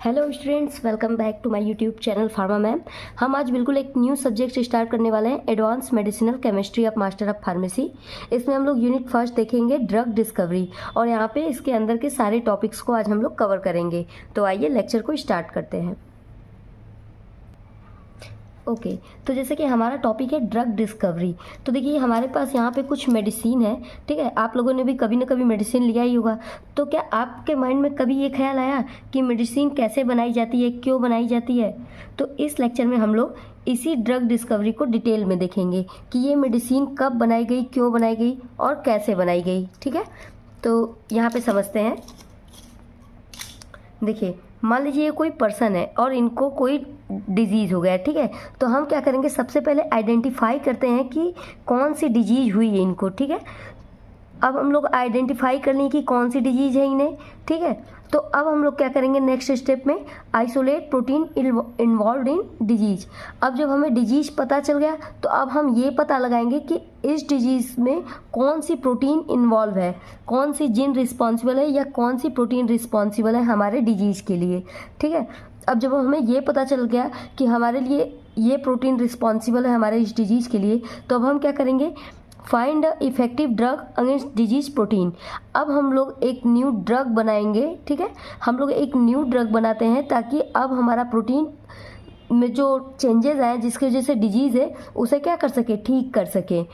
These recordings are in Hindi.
Hello students, welcome back to my YouTube channel pharma ma'am. हम आज बिल्कुल एक न्यू सब्जेक्ट स्टार्ट करने वाले हैं, advance medicinal chemistry of master of pharmacy. इसमें हम लोग यूनिट फर्स्ट देखेंगे ड्रग डिस्कवरी, और यहाँ पे इसके अंदर के सारे टॉपिक्स को आज हम लोग कवर करेंगे। तो आइए लेक्चर को स्टार्ट करते हैं। ओके, तो जैसे कि हमारा टॉपिक है ड्रग डिस्कवरी। तो देखिए हमारे पास यहाँ पे कुछ मेडिसिन है, ठीक है। आप लोगों ने भी कभी ना कभी मेडिसिन लिया ही होगा। तो क्या आपके माइंड में कभी ये ख्याल आया कि मेडिसिन कैसे बनाई जाती है, क्यों बनाई जाती है? तो इस लेक्चर में हम लोग इसी ड्रग डिस्कवरी को डिटेल में देखेंगे कि ये मेडिसिन कब बनाई गई, क्यों बनाई गई और कैसे बनाई गई, ठीक है। तो यहाँ पे समझते हैं। देखिए, मान लीजिए ये कोई पर्सन है और इनको कोई डिजीज़ हो गया है, ठीक है। तो हम क्या करेंगे, सबसे पहले आइडेंटिफाई करते हैं कि कौन सी डिजीज़ हुई है इनको, ठीक है। अब हम लोग आइडेंटिफाई कर लें कि कौन सी डिजीज़ है इन्हें, ठीक है। तो अब हम लोग क्या करेंगे नेक्स्ट स्टेप में, isolate protein involve in disease. अब जब हमें डिजीज़ पता चल गया तो अब हम ये पता लगाएंगे कि इस डिजीज़ में कौन सी प्रोटीन इन्वॉल्व है, कौन सी जीन रिस्पॉन्सिबल है या कौन सी प्रोटीन रिस्पॉन्सिबल है हमारे डिजीज़ के लिए, ठीक है। अब जब हमें ये पता चल गया कि हमारे लिए ये प्रोटीन रिस्पॉन्सिबल है हमारे इस डिजीज़ के लिए, तो अब हम क्या करेंगे, find a effective drug against disease protein. अब हम लोग एक न्यू ड्रग बनाएंगे, ठीक है। हम लोग एक न्यू ड्रग बनाते हैं ताकि अब हमारा प्रोटीन में जो चेंजेस आए जिसकी वजह से डिजीज़ है उसे क्या कर सके, ठीक कर सके।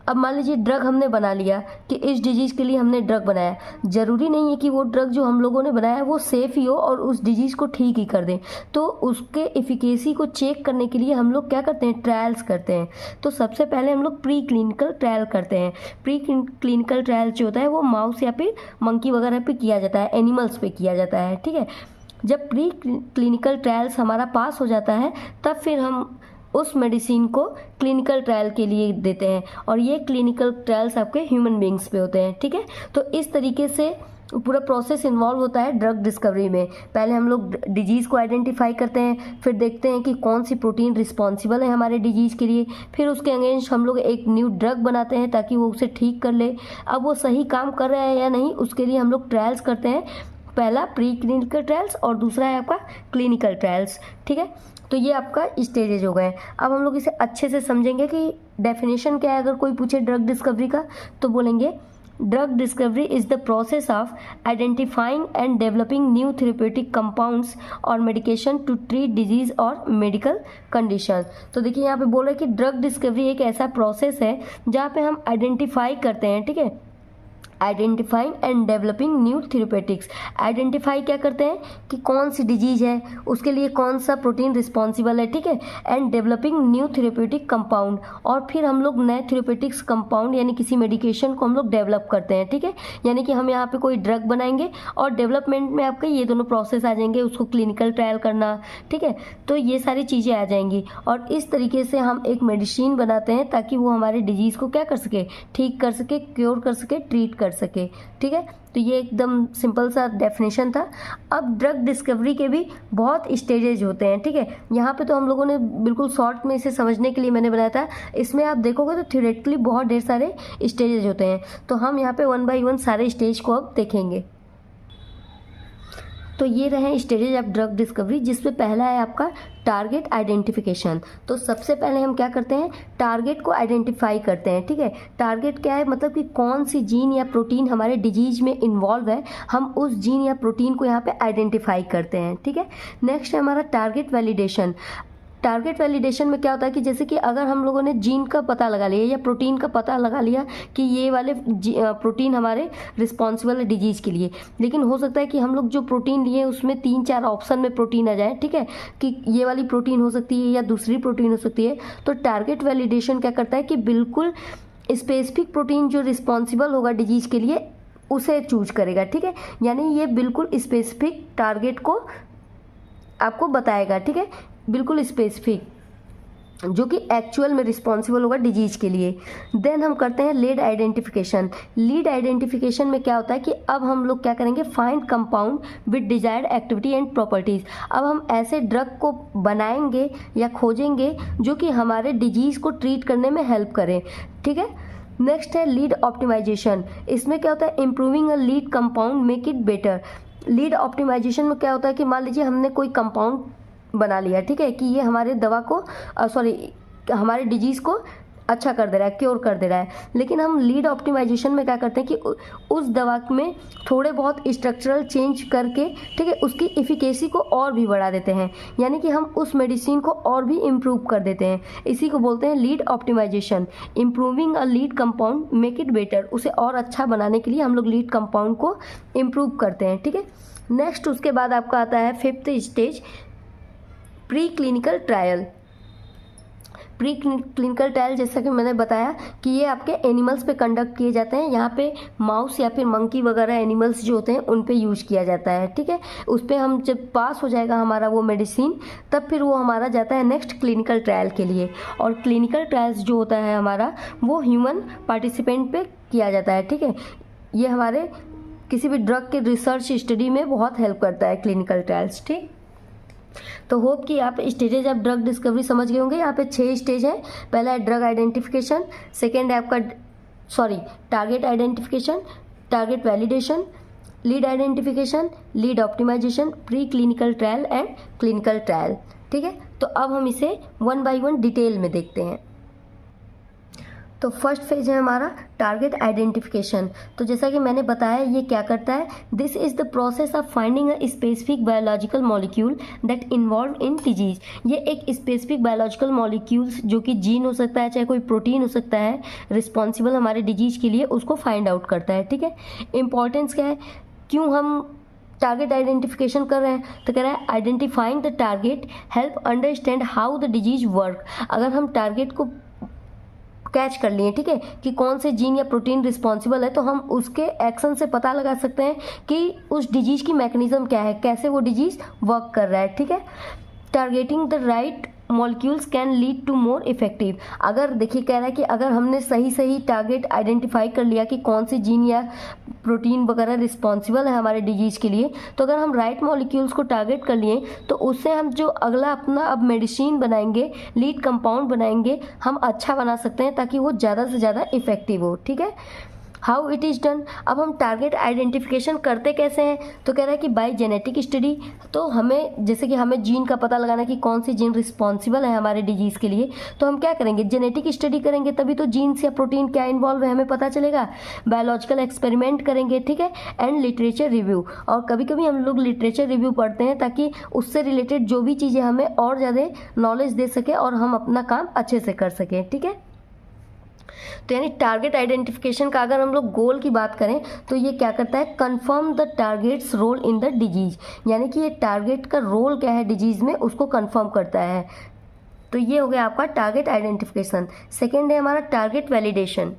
अब मान लीजिए ड्रग हमने बना लिया कि इस डिजीज़ के लिए हमने ड्रग बनाया। ज़रूरी नहीं है कि वो ड्रग जो हम लोगों ने बनाया है वो सेफ़ ही हो और उस डिजीज़ को ठीक ही कर दें। तो उसके एफिकेसी को चेक करने के लिए हम लोग क्या करते हैं, ट्रायल्स करते हैं। तो सबसे पहले हम लोग प्री क्लिनिकल ट्रायल करते हैं। प्री क्लिनिकल ट्रायल जो होता है वो माउस या फिर मंकी वगैरह पे किया जाता है, एनिमल्स पे किया जाता है, ठीक है। जब प्री क्लिनिकल ट्रायल्स हमारा पास हो जाता है तब फिर हम उस मेडिसिन को क्लिनिकल ट्रायल के लिए देते हैं, और ये क्लिनिकल ट्रायल्स आपके ह्यूमन बींग्स पे होते हैं, ठीक है। तो इस तरीके से पूरा प्रोसेस इन्वॉल्व होता है ड्रग डिस्कवरी में। पहले हम लोग डिजीज़ को आइडेंटिफाई करते हैं, फिर देखते हैं कि कौन सी प्रोटीन रिस्पॉन्सिबल है हमारे डिजीज़ के लिए, फिर उसके अगेंस्ट हम लोग एक न्यू ड्रग बनाते हैं ताकि वो उसे ठीक कर ले। अब वो सही काम कर रहा है या नहीं उसके लिए हम लोग ट्रायल्स करते हैं। पहला प्री क्लिनिकल ट्रायल्स और दूसरा है आपका क्लिनिकल ट्रायल्स, ठीक है। तो ये आपका स्टेजेज हो गए। अब हम लोग इसे अच्छे से समझेंगे कि डेफिनेशन क्या है। अगर कोई पूछे ड्रग डिस्कवरी का तो बोलेंगे drug discovery is the process of identifying and developing new therapeutic compounds और मेडिकेशन टू ट्रीट डिजीज और मेडिकल कंडीशन। तो देखिए यहाँ पे बोल रहे हैं कि ड्रग डिस्कवरी एक ऐसा प्रोसेस है जहाँ पे हम आइडेंटिफाई करते हैं, ठीक है। Identifying and developing new therapeutics. Identify क्या करते हैं कि कौन सी डिजीज है, उसके लिए कौन सा प्रोटीन रिस्पॉन्सिबल है, ठीक है। And developing new therapeutic compound, और फिर हम लोग नए थेरेपेटिक्स कंपाउंड यानी किसी मेडिकेशन को हम लोग डेवलप करते हैं, ठीक है। यानी कि हम यहाँ पे कोई ड्रग बनाएंगे और डेवलपमेंट में आपके ये दोनों प्रोसेस आ जाएंगे, उसको क्लिनिकल ट्रायल करना, ठीक है। तो ये सारी चीज़ें आ जाएंगी और इस तरीके से हम एक मेडिसिन बनाते हैं ताकि वो हमारे डिजीज़ को क्या कर सके, ठीक कर सके, क्योर कर सके, ट्रीट कर सके, ठीक है। तो ये एकदम सिंपल सा डेफिनेशन था। अब ड्रग डिस्कवरी के भी बहुत स्टेजेज होते हैं, ठीक है। यहाँ पे तो हम लोगों ने बिल्कुल शॉर्ट में इसे समझने के लिए मैंने बनाया था। इसमें आप देखोगे तो थ्योरेटिकली बहुत ढेर सारे स्टेजेज होते हैं। तो हम यहाँ पे 1 बाय 1 सारे स्टेज को अब देखेंगे। तो ये रहे स्टेजेज ऑफ ड्रग डिस्कवरी, जिसमें पहला है आपका टारगेट आइडेंटिफिकेशन। तो सबसे पहले हम क्या करते हैं, टारगेट को आइडेंटिफाई करते हैं, ठीक है। टारगेट क्या है, मतलब कि कौन सी जीन या प्रोटीन हमारे डिजीज में इन्वॉल्व है, हम उस जीन या प्रोटीन को यहाँ पे आइडेंटिफाई करते हैं, ठीक है। नेक्स्ट है हमारा टारगेट वैलिडेशन। टारगेट वैलिडेशन में क्या होता है कि जैसे कि अगर हम लोगों ने जीन का पता लगा लिया या प्रोटीन का पता लगा लिया कि ये वाले प्रोटीन हमारे रिस्पॉन्सिबल है डिजीज़ के लिए, लेकिन हो सकता है कि हम लोग जो प्रोटीन लिए उसमें 3-4 ऑप्शन में प्रोटीन आ जाए, ठीक है, कि ये वाली प्रोटीन हो सकती है या दूसरी प्रोटीन हो सकती है। तो टारगेट वैलिडेशन क्या करता है कि बिल्कुल स्पेसिफिक प्रोटीन जो रिस्पॉन्सिबल होगा डिजीज़ के लिए उसे चूज करेगा, ठीक है। यानी ये बिल्कुल स्पेसिफिक टारगेट को आपको बताएगा, ठीक है, बिल्कुल स्पेसिफिक, जो कि एक्चुअल में रिस्पॉन्सिबल होगा डिजीज के लिए। देन हम करते हैं लीड आइडेंटिफिकेशन। लीड आइडेंटिफिकेशन में क्या होता है कि अब हम लोग क्या करेंगे, find compound with desired activity and properties. अब हम ऐसे ड्रग को बनाएंगे या खोजेंगे जो कि हमारे डिजीज को ट्रीट करने में हेल्प करें, ठीक है। नेक्स्ट है लीड ऑप्टिमाइजेशन। इसमें क्या होता है, improving a lead compound make it better. Lead optimisation में क्या होता है कि मान लीजिए हमने कोई कंपाउंड बना लिया, ठीक है, कि ये हमारे दवा को हमारे डिजीज़ को अच्छा कर दे रहा है, क्योर कर दे रहा है, लेकिन हम लीड ऑप्टिमाइजेशन में क्या करते हैं कि उस दवा में थोड़े बहुत स्ट्रक्चरल चेंज करके, ठीक है, उसकी इफिकेसी को और भी बढ़ा देते हैं, यानी कि हम उस मेडिसिन को और भी इम्प्रूव कर देते हैं। इसी को बोलते हैं lead optimisation. Improving a lead compound make it better, उसे और अच्छा बनाने के लिए हम लोग लीड कंपाउंड को इम्प्रूव करते हैं, ठीक है। नेक्स्ट उसके बाद आपका आता है 5th stage, pre clinical trial. Pre clinical trial जैसा कि मैंने बताया कि ये आपके एनिमल्स पे कंडक्ट किए जाते हैं। यहाँ पे माउस या फिर मंकी वगैरह एनिमल्स जो होते हैं उन पे यूज किया जाता है, ठीक है। उस पर हम जब पास हो जाएगा हमारा वो मेडिसिन, तब फिर वो हमारा जाता है नेक्स्ट क्लिनिकल ट्रायल के लिए। और क्लिनिकल ट्रायल्स जो होता है हमारा वो ह्यूमन पार्टिसिपेंट पे किया जाता है, ठीक है। ये हमारे किसी भी ड्रग के रिसर्च स्टडी में बहुत हेल्प करता है क्लिनिकल ट्रायल्स, ठीक। तो होप कि आप स्टेजेज ऑफ ड्रग डिस्कवरी समझ गए होंगे। यहाँ पे 6 स्टेज है। पहला है ड्रग आइडेंटिफिकेशन, सेकेंड है आपका target identification, target validation, lead identification, lead optimisation, pre clinical trial and clinical trial, ठीक है। तो अब हम इसे 1 बाय 1 डिटेल में देखते हैं। तो फर्स्ट फेज है हमारा टारगेट आइडेंटिफिकेशन। तो जैसा कि मैंने बताया ये क्या करता है, this is the process of finding a specific biological molecule that involve in disease. ये एक स्पेसिफिक बायोलॉजिकल मॉलिक्यूल्स जो कि जीन हो सकता है, चाहे कोई प्रोटीन हो सकता है, रिस्पॉन्सिबल हमारे डिजीज के लिए, उसको फाइंड आउट करता है, ठीक है। इंपॉर्टेंस क्या है, क्यों हम टारगेट आइडेंटिफिकेशन कर रहे हैं, तो कह रहा है identifying the target help understand how the disease work. अगर हम टारगेट को कैच कर लिए, ठीक है, कि कौन से जीन या प्रोटीन रिस्पॉन्सिबल है, तो हम उसके एक्शन से पता लगा सकते हैं कि उस डिजीज की मैकेनिज्म क्या है, कैसे वो डिजीज वर्क कर रहा है, ठीक है। Targeting the right molecules can lead to more effective. अगर देखिए कह रहा है कि अगर हमने सही टारगेट आइडेंटिफाई कर लिया कि कौन सी जीन या प्रोटीन वगैरह रिस्पॉन्सिबल है हमारे डिजीज के लिए, तो अगर हम राइट मॉलिक्यूल्स को टारगेट कर लिए तो उससे हम जो अगला अपना अब मेडिसिन बनाएंगे, लीड कंपाउंड बनाएंगे, हम अच्छा बना सकते हैं ताकि वो ज़्यादा से ज़्यादा इफेक्टिव हो, ठीक है। हाउ इट इज़ डन, अब हम टारगेट आइडेंटिफिकेशन करते कैसे हैं, तो कह रहा है कि बाय जेनेटिक स्टडी। तो हमें जैसे कि हमें जीन का पता लगाना कि कौन सी जीन रिस्पॉन्सिबल है हमारे डिजीज़ के लिए, तो हम क्या करेंगे, जेनेटिक स्टडी करेंगे, तभी तो जीन्स या प्रोटीन क्या इन्वॉल्व है हमें पता चलेगा। बायोलॉजिकल एक्सपेरिमेंट करेंगे, ठीक है, एंड लिटरेचर रिव्यू। और कभी कभी हम लोग लिटरेचर रिव्यू पढ़ते हैं ताकि उससे रिलेटेड जो भी चीज़ें हमें और ज़्यादा नॉलेज दे सके और हम अपना काम अच्छे से कर सकें, ठीक है। तो यानी टारगेट आइडेंटिफिकेशन का अगर हम लोग गोल की बात करें तो ये क्या करता है, confirm the target's role in the disease, यानी कि ये टारगेट का रोल क्या है डिजीज में उसको कंफर्म करता है। तो ये हो गया आपका टारगेट आइडेंटिफिकेशन। सेकेंड है हमारा टारगेट वैलिडेशन।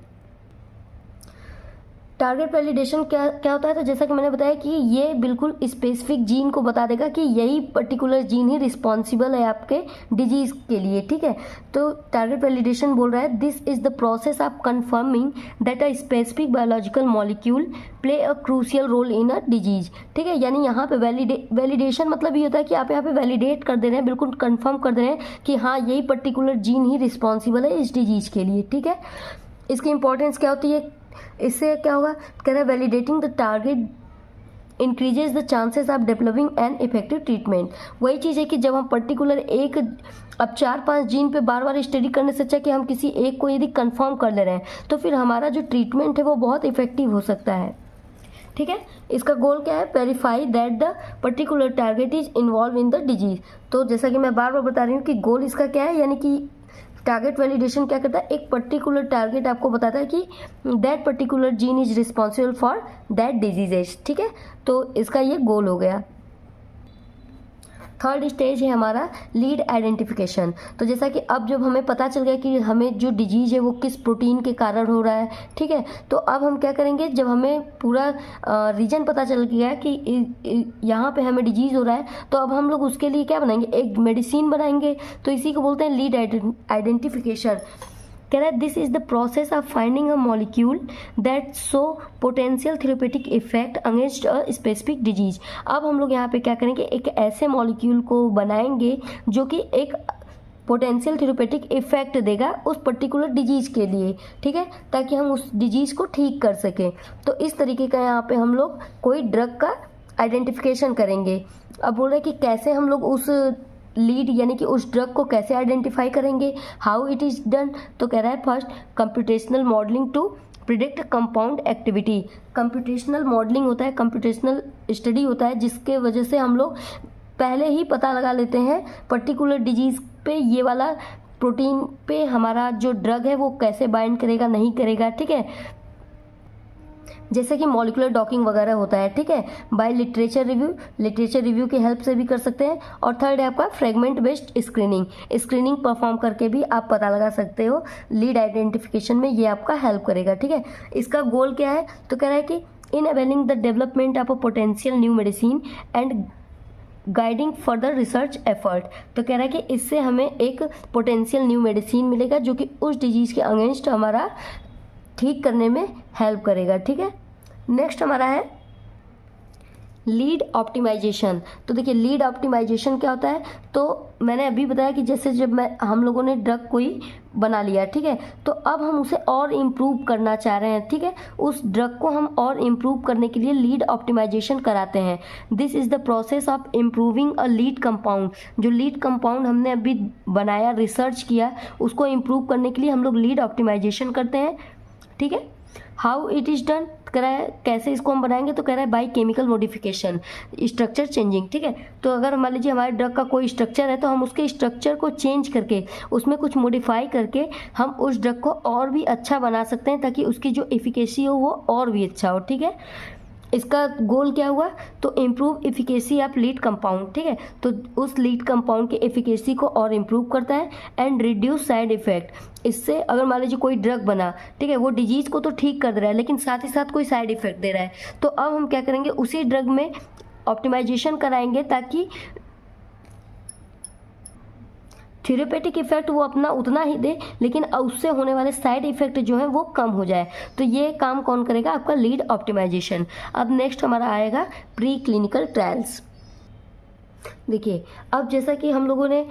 टारगेट वैलिडेशन क्या होता है, तो जैसा कि मैंने बताया कि ये बिल्कुल स्पेसिफिक जीन को बता देगा कि यही पर्टिकुलर जीन ही रिस्पॉन्सिबल है आपके डिजीज के लिए, ठीक है। तो टारगेट वैलिडेशन बोल रहा है this is the process of confirming that a specific biological molecule play a crucial role in a disease, ठीक है। यानी यहाँ पे वैलिडेशन मतलब ये होता है कि आप यहाँ पे वैलिडेट कर दे रहे हैं, बिल्कुल कंफर्म कर दे रहे हैं कि हाँ यही पर्टिकुलर जीन ही रिस्पॉन्सिबल है इस डिजीज के लिए, ठीक है। इसकी इंपॉर्टेंस क्या होती है, इससे क्या होगा, कह रहा है validating the target increases the chances of developing an effective treatment. वही चीज़ है कि जब हम पर्टिकुलर एक अब 4-5 जीन पे बार बार स्टडी करने से अच्छा कि हम किसी एक को यदि कंफर्म कर ले रहे हैं तो फिर हमारा जो ट्रीटमेंट है वो बहुत इफेक्टिव हो सकता है, ठीक है। इसका गोल क्या है, verify that the particular target is involve in the disease. तो जैसा कि मैं बार बार बता रही हूँ कि गोल इसका क्या है, यानी कि टारगेट वैलिडेशन क्या करता है, एक पर्टिकुलर टारगेट आपको बताता है कि that particular gene is responsible for that diseases, ठीक है। तो इसका ये गोल हो गया। थर्ड स्टेज है हमारा लीड आइडेंटिफिकेशन। तो जैसा कि अब जब हमें पता चल गया कि हमें जो डिजीज है वो किस प्रोटीन के कारण हो रहा है, ठीक है, तो अब हम क्या करेंगे, जब हमें पूरा रीजन पता चल गया कि यहाँ पे हमें डिजीज हो रहा है, तो अब हम लोग उसके लिए क्या बनाएंगे, एक मेडिसिन बनाएंगे। तो इसी को बोलते हैं लीड आइडेंटिफिकेशन। कह रहा है this is the process of finding a molecule that show potential therapeutic effect against a specific disease. अब हम लोग यहाँ पे क्या करेंगे, एक ऐसे मॉलिक्यूल को बनाएंगे जो कि एक पोटेंशियल थेरेपेटिक इफेक्ट देगा उस पर्टिकुलर डिजीज के लिए, ठीक है, ताकि हम उस डिजीज को ठीक कर सकें। तो इस तरीके का यहाँ पे हम लोग कोई ड्रग का आइडेंटिफिकेशन करेंगे। अब बोल रहे हैं कि कैसे हम लोग उस लीड यानी कि उस ड्रग को कैसे आइडेंटिफाई करेंगे, हाउ इट इज़ डन। तो कह रहा है first computational modelling to predict compound activity. Computational modelling होता है, कंप्यूटेशनल स्टडी होता है, जिसके वजह से हम लोग पहले ही पता लगा लेते हैं पर्टिकुलर डिजीज़ पे ये वाला प्रोटीन पे हमारा जो ड्रग है वो कैसे बाइंड करेगा, नहीं करेगा, ठीक है। जैसे कि मॉलिकुलर डॉकिंग वगैरह होता है, ठीक है, बाय लिटरेचर रिव्यू की हेल्प से भी कर सकते हैं। और थर्ड है आपका फ्रेगमेंट बेस्ड स्क्रीनिंग परफॉर्म करके भी आप पता लगा सकते हो लीड आइडेंटिफिकेशन में, ये आपका हेल्प करेगा, ठीक है। इसका गोल क्या है, तो कह रहा है कि enabling the development of a potential new medicine and guiding further research effort. तो कह रहा है कि इससे हमें एक पोटेंशियल न्यू मेडिसिन मिलेगा जो कि उस डिजीज़ के अगेंस्ट हमारा ठीक करने में हेल्प करेगा, ठीक है। नेक्स्ट हमारा है लीड ऑप्टिमाइजेशन। तो देखिए लीड ऑप्टिमाइजेशन क्या होता है, तो मैंने अभी बताया कि जैसे जब हम लोगों ने ड्रग कोई बना लिया, ठीक है, तो अब हम उसे और इम्प्रूव करना चाह रहे हैं, ठीक है, उस ड्रग को हम और इम्प्रूव करने के लिए लीड ऑप्टिमाइजेशन कराते हैं। This is the process of improving a lead compound. जो लीड कंपाउंड हमने अभी बनाया, रिसर्च किया, उसको इम्प्रूव करने के लिए हम लोग लीड ऑप्टिमाइजेशन करते हैं, ठीक है। हाउ इट इज़ डन, कह रहा है कैसे इसको हम बनाएंगे, तो कह रहा है by chemical modification, structure changing, ठीक है। तो अगर मान लीजिए हमारे ड्रग का कोई स्ट्रक्चर है तो हम उसके स्ट्रक्चर को चेंज करके उसमें कुछ मॉडिफाई करके हम उस ड्रग को और भी अच्छा बना सकते हैं ताकि उसकी जो एफिकेसी हो वो और भी अच्छा हो, ठीक है। इसका गोल क्या हुआ, तो improve efficacy of lead compound, ठीक है, तो उस लीड कंपाउंड की एफिकेसी को और इम्प्रूव करता है एंड रिड्यूस साइड इफेक्ट। इससे अगर मान लीजिए कोई ड्रग बना, ठीक है, वो डिजीज़ को तो ठीक कर दे रहा है लेकिन साथ ही साथ कोई साइड इफेक्ट दे रहा है, तो अब हम क्या करेंगे, उसी ड्रग में ऑप्टिमाइजेशन कराएंगे ताकि थेरेपेटिक इफेक्ट वो अपना उतना ही दे लेकिन उससे होने वाले साइड इफेक्ट जो है वो कम हो जाए। तो ये काम कौन करेगा, आपका लीड ऑप्टिमाइजेशन। अब नेक्स्ट हमारा आएगा प्री क्लिनिकल ट्रायल्स। देखिए अब जैसा कि हम लोगों ने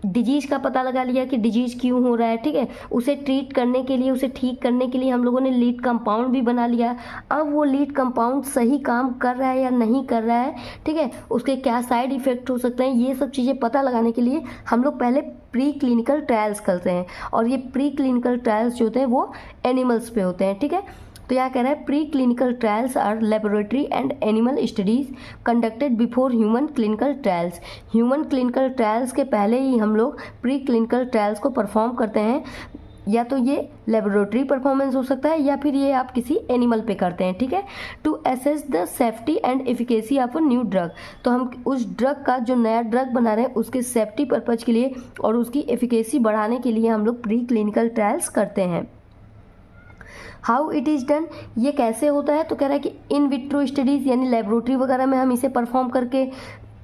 डिजीज़ का पता लगा लिया कि डिजीज़ क्यों हो रहा है, ठीक है, उसे ट्रीट करने के लिए, उसे ठीक करने के लिए हम लोगों ने लीड कंपाउंड भी बना लिया। अब वो लीड कंपाउंड सही काम कर रहा है या नहीं कर रहा है, ठीक है, उसके क्या साइड इफ़ेक्ट हो सकते हैं, ये सब चीज़ें पता लगाने के लिए हम लोग पहले प्री क्लिनिकल ट्रायल्स करते हैं। और ये प्री क्लिनिकल ट्रायल्स जो होते हैं वो एनिमल्स पे होते हैं, ठीक है। तो यहाँ कह रहा है pre clinical trials are laboratory and animal studies conducted before human clinical trials. Human clinical trials के पहले ही हम लोग प्री क्लिनिकल ट्रायल्स को परफॉर्म करते हैं, या तो ये लेबोरेटरी परफॉर्मेंस हो सकता है या फिर ये आप किसी एनिमल पे करते हैं, ठीक है, to assess the safety and efficacy of a new drug. तो हम उस ड्रग का जो नया ड्रग बना रहे हैं उसके सेफ्टी पर्पज के लिए और उसकी एफिकेसी बढ़ाने के लिए हम लोग प्री क्लिनिकल ट्रायल्स करते हैं। हाउ इट इज़ डन, ये कैसे होता है, तो कह रहा है कि इन विट्रो स्टडीज़ यानी लेबोरेटरी वगैरह में हम इसे परफॉर्म करके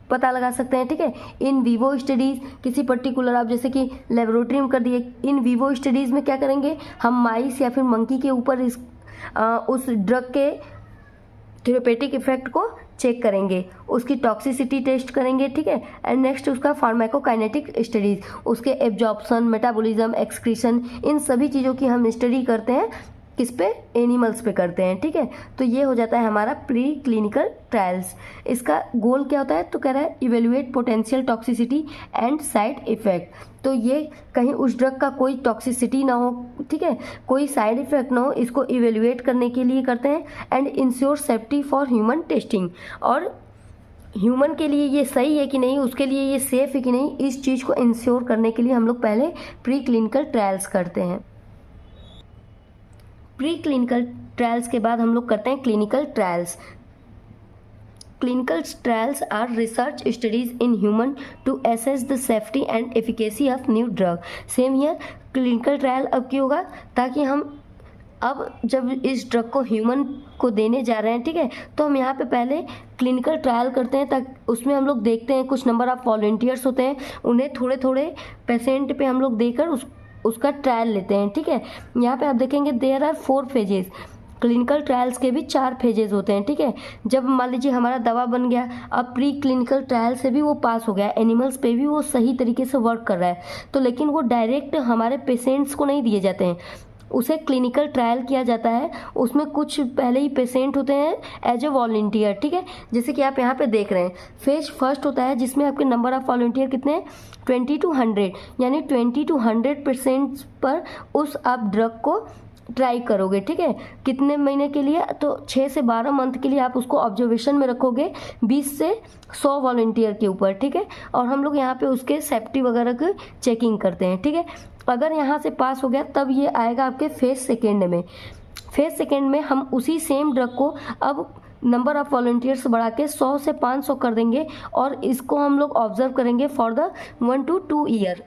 पता लगा सकते हैं, ठीक है। इन वीवो स्टडीज़ किसी पर्टिकुलर आप जैसे कि लेबोरेटरी में कर दिए, इन वीवो स्टडीज़ में क्या करेंगे, हम माइस या फिर मंकी के ऊपर उस ड्रग के थेरेपेटिक इफेक्ट को चेक करेंगे, उसकी टॉक्सिसिटी टेस्ट करेंगे, ठीक है, एंड नेक्स्ट उसका फार्माकोकाइनेटिक स्टडीज़, उसके एब्जॉर्प्शन, मेटाबॉलिज्म, एक्सक्रीशन, इन सभी चीज़ों की हम स्टडी करते हैं, किस पे, एनिमल्स पे करते हैं, ठीक है। तो ये हो जाता है हमारा प्री क्लिनिकल ट्रायल्स। इसका गोल क्या होता है, तो कह रहा है evaluate potential toxicity and side effect. तो ये कहीं उस ड्रग का कोई टॉक्सिसिटी ना हो, ठीक है, कोई साइड इफेक्ट ना हो, इसको इवेल्युएट करने के लिए करते हैं and ensure safety for human testing. और ह्यूमन के लिए ये सही है कि नहीं, उसके लिए ये सेफ है कि नहीं, इस चीज़ को इंश्योर करने के लिए हम लोग पहले प्री क्लिनिकल ट्रायल्स करते हैं। प्री क्लिनिकल ट्रायल्स के बाद हम लोग करते हैं clinical trials. Clinical trials are research studies in human to assess the safety and efficacy of new drug. Same here clinical trial अब क्यों होगा, ताकि हम अब जब इस ड्रग को ह्यूमन को देने जा रहे हैं, ठीक है, तो हम यहाँ पे पहले क्लिनिकल ट्रायल करते हैं, ताकि उसमें हम लोग देखते हैं कुछ नंबर ऑफ वॉलंटियर्स होते हैं, उन्हें थोड़े थोड़े पेशेंट पे हम लोग देकर उसका ट्रायल लेते हैं, ठीक है। यहाँ पे आप देखेंगे there are 4 phases, clinical trials के भी 4 फेजेस होते हैं, ठीक है। जब मान लीजिए हमारा दवा बन गया, अब प्री क्लिनिकल ट्रायल से भी वो पास हो गया, एनिमल्स पे भी वो सही तरीके से वर्क कर रहा है, तो लेकिन वो डायरेक्ट हमारे पेशेंट्स को नहीं दिए जाते हैं, उसे क्लिनिकल ट्रायल किया जाता है। उसमें कुछ पहले ही पेशेंट होते हैं एज ए वॉलंटियर, ठीक है। जैसे कि आप यहाँ पे देख रहे हैं, फेज फर्स्ट होता है जिसमें आपके नंबर ऑफ वॉलंटियर कितने हैं, 20 to 100, यानी 20 to 100% पर उस आप ड्रग को ट्राई करोगे, ठीक है। कितने महीने के लिए, तो 6 से 12 मंथ के लिए आप उसको ऑब्जर्वेशन में रखोगे 20 से 100 वॉलंटियर के ऊपर, ठीक है। और हम लोग यहाँ पे उसके सेफ्टी वगैरह की चेकिंग करते हैं, ठीक है। अगर यहाँ से पास हो गया तब ये आएगा आपके फेज सेकेंड में। फेज सेकेंड में हम उसी सेम ड्रग को अब नंबर ऑफ वॉलंटियर्स बढ़ा के 100 से 500 कर देंगे और इसको हम लोग ऑब्जर्व करेंगे फॉर द 1 to 2 ईयर।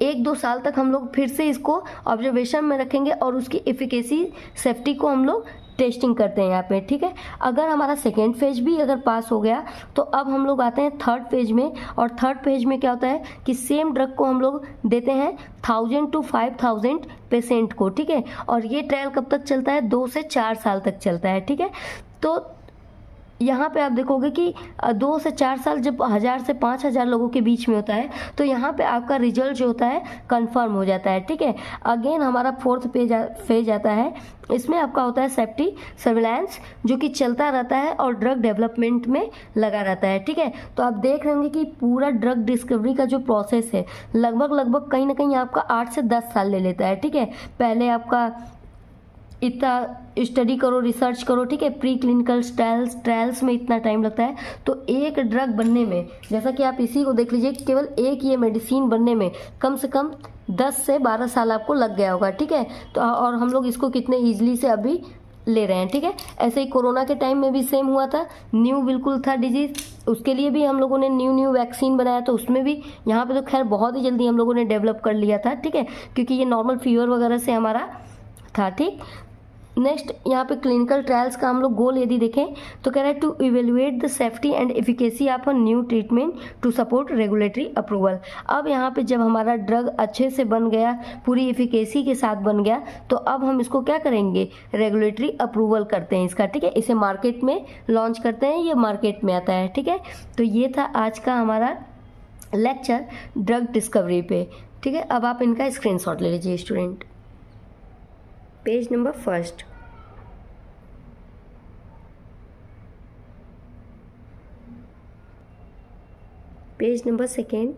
1-2 साल तक हम लोग फिर से इसको ऑब्जर्वेशन में रखेंगे और उसकी एफिकेसी सेफ्टी को हम लोग टेस्टिंग करते हैं यहाँ पे, ठीक है। अगर हमारा सेकेंड फेज भी अगर पास हो गया तो अब हम लोग आते हैं थर्ड फेज में। और थर्ड फेज में क्या होता है कि सेम ड्रग को हम लोग देते हैं 1000 to 5000 पेशेंट को, ठीक है। और ये ट्रायल कब तक चलता है, 2 से 4 साल तक चलता है, ठीक है। तो यहाँ पे आप देखोगे कि 2 से 4 साल जब 1000 से 5000 लोगों के बीच में होता है तो यहाँ पे आपका रिजल्ट जो होता है कंफर्म हो जाता है, ठीक है। अगेन हमारा फोर्थ फेज आता है। इसमें आपका होता है सेफ्टी सर्विलांस, जो कि चलता रहता है और ड्रग डेवलपमेंट में लगा रहता है, ठीक है। तो आप देख रहे होंगे कि पूरा ड्रग डिस्कवरी का जो प्रोसेस है लगभग कहीं ना कहीं आपका 8 से 10 साल ले लेता है, ठीक है। पहले आपका इतना स्टडी करो, रिसर्च करो, ठीक है। प्री क्लिनिकल ट्रायल्स में इतना टाइम लगता है। तो एक ड्रग बनने में, जैसा कि आप इसी को देख लीजिए, केवल एक ये मेडिसिन बनने में कम से कम 10 से 12 साल आपको लग गया होगा, ठीक है। तो और हम लोग इसको कितने ईजिली से अभी ले रहे हैं, ठीक है। ऐसे ही कोरोना के टाइम में भी सेम हुआ था, न्यू बिल्कुल था डिजीज, उसके लिए भी हम लोगों ने न्यू वैक्सीन बनाया। तो उसमें भी यहाँ पे तो खैर बहुत ही जल्दी हम लोगों ने डेवलप कर लिया था, ठीक है, क्योंकि ये नॉर्मल फीवर वगैरह से हमारा था, ठीक। नेक्स्ट यहाँ पे क्लिनिकल ट्रायल्स का हम लोग गोल यदि देखें तो कह रहा है to evaluate the safety and efficacy of a new treatment to support regulatory approval. अब यहाँ पे जब हमारा ड्रग अच्छे से बन गया, पूरी एफिकेसी के साथ बन गया, तो अब हम इसको क्या करेंगे, रेगुलेटरी अप्रूवल करते हैं इसका, ठीक है। इसे मार्केट में लॉन्च करते हैं, ये मार्केट में आता है, ठीक है। तो ये था आज का हमारा लेक्चर ड्रग डिस्कवरी पे, ठीक है। अब आप इनका स्क्रीनशॉट ले लीजिए student. Page number first, page number second,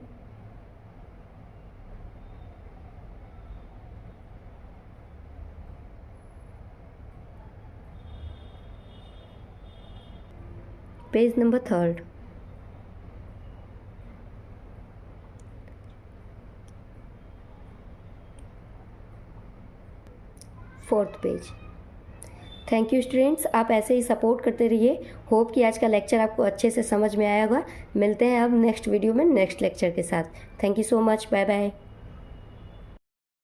page number third, fourth page. Thank you students, आप ऐसे ही सपोर्ट करते रहिए। होप कि आज का लेक्चर आपको अच्छे से समझ में आया होगा। मिलते हैं अब नेक्स्ट वीडियो में नेक्स्ट लेक्चर के साथ। Thank you so much, bye bye.